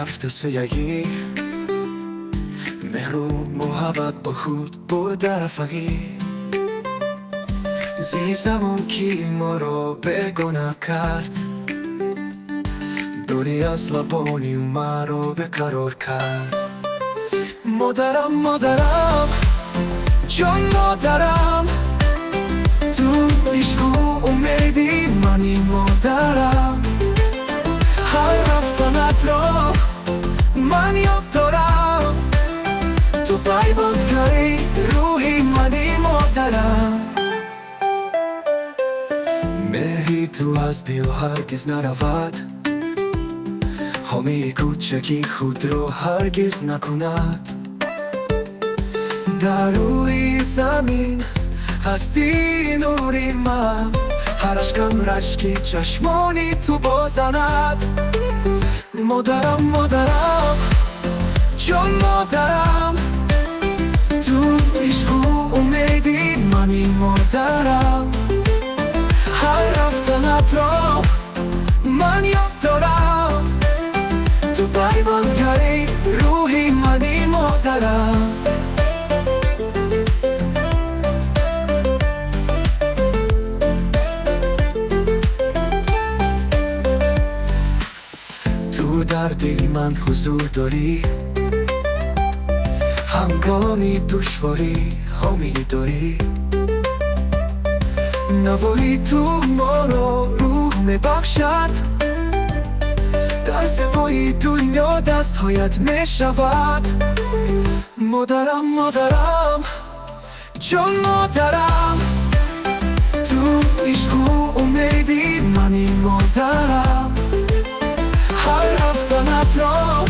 رفت سیاهی، مهر و محبت با خود برده رفقی. زیزمون کی ما رو بگناه کرد، دوری از لبانی ما رو بقرار کرد. مادرم مادرم جان مادرم، تو عشق و امیدی منی مادرم. هر رفتنت را من یاد دارم، تو پیوندگری روحی منی مادرم. مهری تو از دل هرگز نرود، خامی کوچکی خود رو هرگز نکند. در روی زمین هستی نوری من، هر اشکم رشکی چشمانی تو بازند. مادرم مادرم جان مادرم، تو عشق و امیدی منی مادرم. هر رفتنت را من یاد دارم، تو پیوندگری روحی منی مادرم. تو در دل من حضور داری، هنگامی دشواری حامی داری. نوایی تو ما رو روح میبخشد، در زیبایی دنیا دستهایت میشود. مادرم مادرم جان مادرم، تو عشق و امیدی منی مادرم. هر رفتنت را